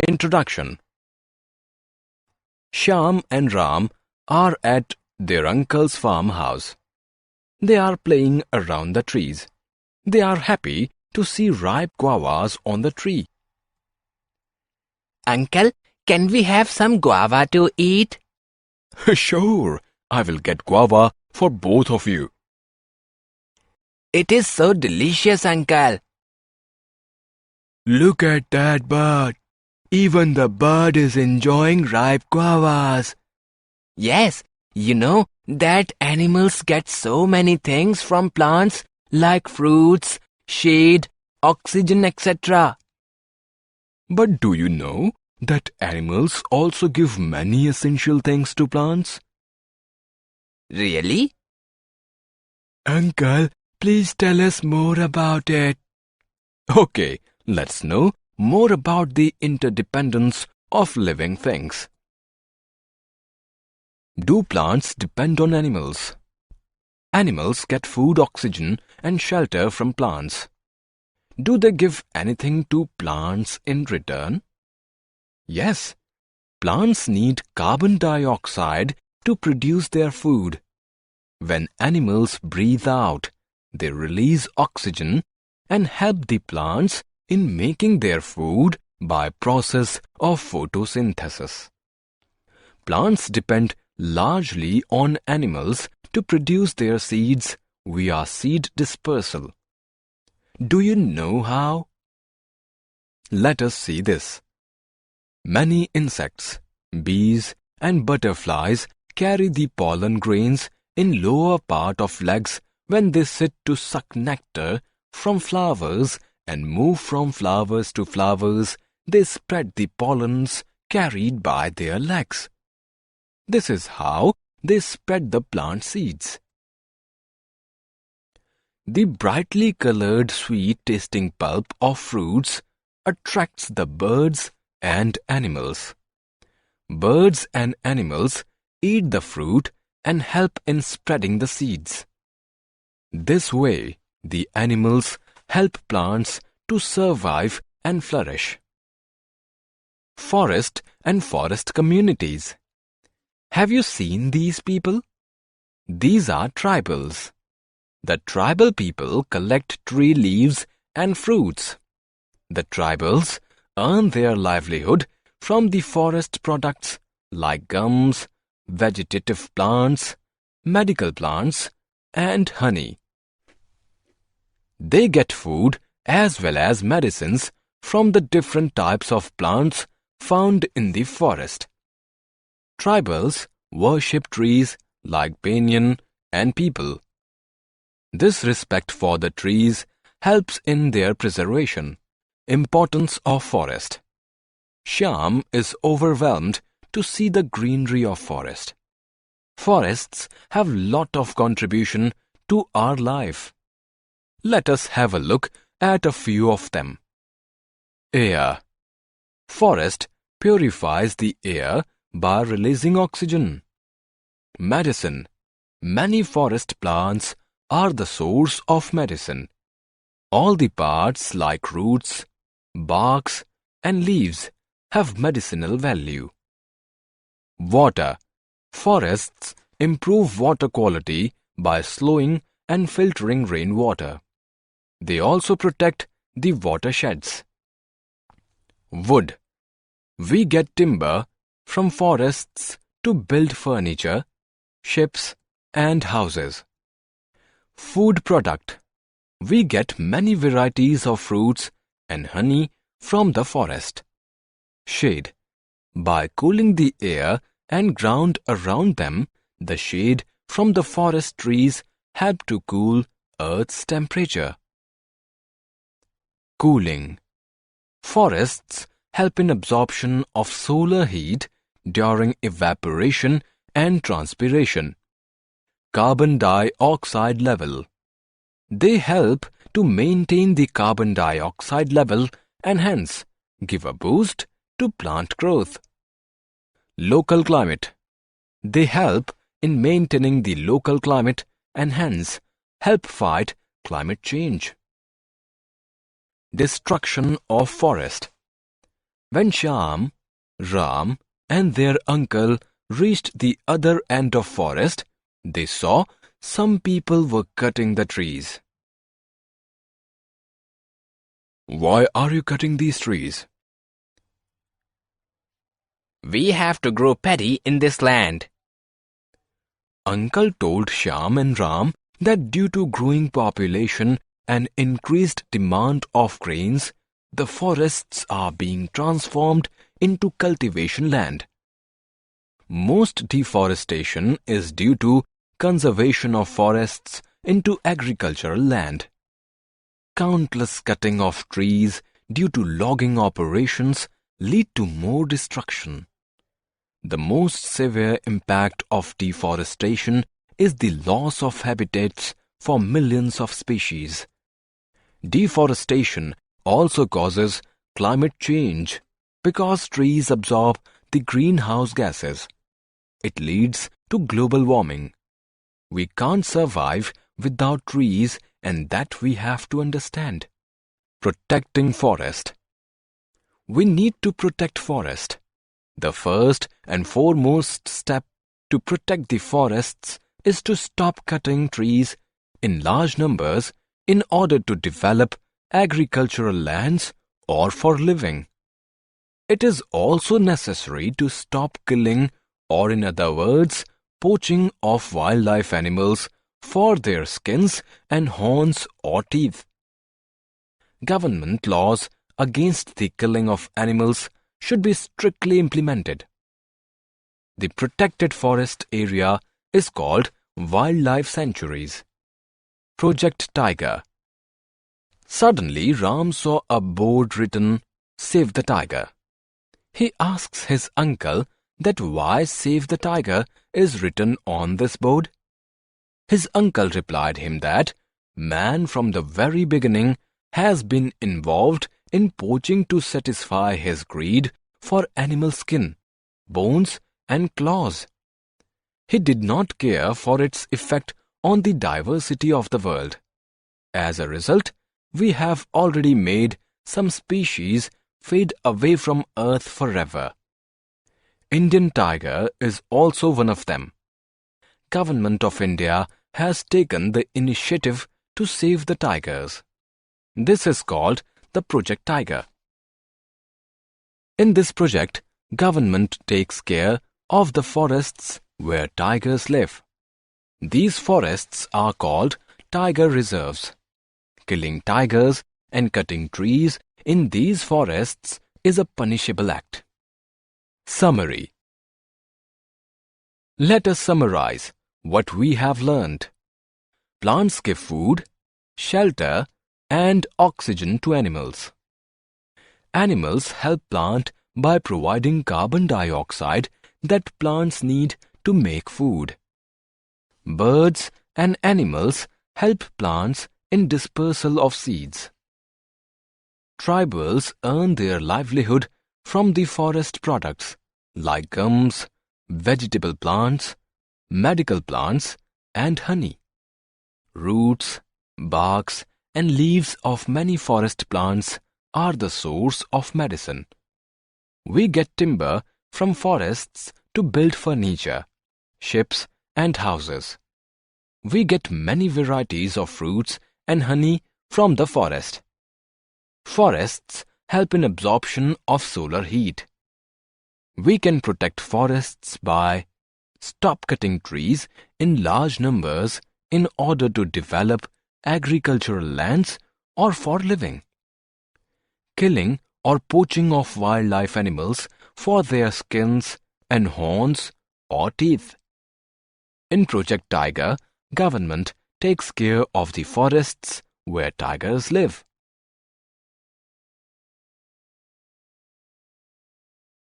Introduction. Shyam and Ram are at their uncle's farmhouse. They are playing around the trees. They are happy to see ripe guavas on the tree. Uncle, can we have some guava to eat? Sure, I will get guava for both of you. It is so delicious, Uncle. Look at that bird. Even the bird is enjoying ripe guavas. Yes, you know that animals get so many things from plants like fruits, shade, oxygen, etc. But do you know that animals also give many essential things to plants? Really? Uncle, please tell us more about it. Okay, let's know more about the interdependence of living things. Do plants depend on animals? Animals get food, oxygen, and shelter from plants. Do they give anything to plants in return? Yes, plants need carbon dioxide to produce their food. When animals breathe out, they release oxygen and help the plants in making their food by process of photosynthesis. Plants depend largely on animals to produce their seeds via seed dispersal. Do you know how? Let us see this. Many insects, bees and butterflies carry the pollen grains in lower part of legs when they sit to suck nectar from flowers and move from flowers to flowers. They spread the pollens carried by their legs. This is how they spread the plant seeds. The brightly colored sweet-tasting pulp of fruits attracts the birds and animals. Birds and animals eat the fruit and help in spreading the seeds. This way, the animals help plants to survive and flourish. Forest and forest communities. Have you seen these people? These are tribals. The tribal people collect tree leaves and fruits. The tribals earn their livelihood from the forest products like gums, vegetative plants, medical plants, and honey. They get food as well as medicines from the different types of plants found in the forest. Tribals worship trees like banyan and peepal. This respect for the trees helps in their preservation. Importance of forest. Shyam is overwhelmed to see the greenery of forest. Forests have lot of contribution to our life. Let us have a look at a few of them. Air. Forest purifies the air by releasing oxygen. Medicine. Many forest plants are the source of medicine. All the parts like roots, barks, and leaves have medicinal value. Water. Forests improve water quality by slowing and filtering rainwater. They also protect the watersheds. Wood. We get timber from forests to build furniture, ships, and houses. Food product. We get many varieties of fruits and honey from the forest. Shade. By cooling the air and ground around them, the shade from the forest trees help to cool Earth's temperature. Cooling. Forests help in absorption of solar heat during evaporation and transpiration. Carbon dioxide level. They help to maintain the carbon dioxide level and hence give a boost to plant growth. Local climate. They help in maintaining the local climate and hence help fight climate change. Destruction of forest. When Shyam, Ram and their uncle reached the other end of forest, they saw some people were cutting the trees. Why are you cutting these trees? We have to grow paddy in this land. Uncle told Shyam and Ram that due to growing population and increased demand of grains, the forests are being transformed into cultivation land. Most deforestation is due to conservation of forests into agricultural land. Countless cutting of trees due to logging operations lead to more destruction. The most severe impact of deforestation is the loss of habitats for millions of species. Deforestation also causes climate change because trees absorb the greenhouse gases. It leads to global warming. We can't survive without trees, and that we have to understand. Protecting forest. We need to protect forest. The first and foremost step to protect the forests is to stop cutting trees in large numbers in order to develop agricultural lands or for living. It is also necessary to stop killing, or in other words, poaching of wildlife animals for their skins and horns or teeth. Government laws against the killing of animals should be strictly implemented. The protected forest area is called wildlife sanctuaries. Project Tiger. Suddenly, Ram saw a board written, "Save the Tiger." He asks his uncle that why "Save the Tiger" is written on this board. His uncle replied him that man from the very beginning has been involved in poaching to satisfy his greed for animal skin, bones and claws. He did not care for its effect on the diversity of the world. As a result, we have already made some species fade away from Earth forever. Indian tiger is also one of them. Government of India has taken the initiative to save the tigers. This is called the Project Tiger. In this project, government takes care of the forests where tigers live. These forests are called tiger reserves. Killing tigers and cutting trees in these forests is a punishable act. Summary. Let us summarize what we have learned. Plants give food, shelter, and oxygen to animals. Animals help plant by providing carbon dioxide that plants need to make food. Birds and animals help plants in dispersal of seeds. Tribals earn their livelihood from the forest products like gums, vegetable plants, medical plants, and honey. Roots, barks, and leaves of many forest plants are the source of medicine. We get timber from forests to build furniture, ships, and houses. We get many varieties of fruits and honey from the forest. Forests help in absorption of solar heat. We can protect forests by stop cutting trees in large numbers in order to develop agricultural lands or for living. Killing or poaching of wildlife animals for their skins and horns or teeth. In Project Tiger, government takes care of the forests where tigers live.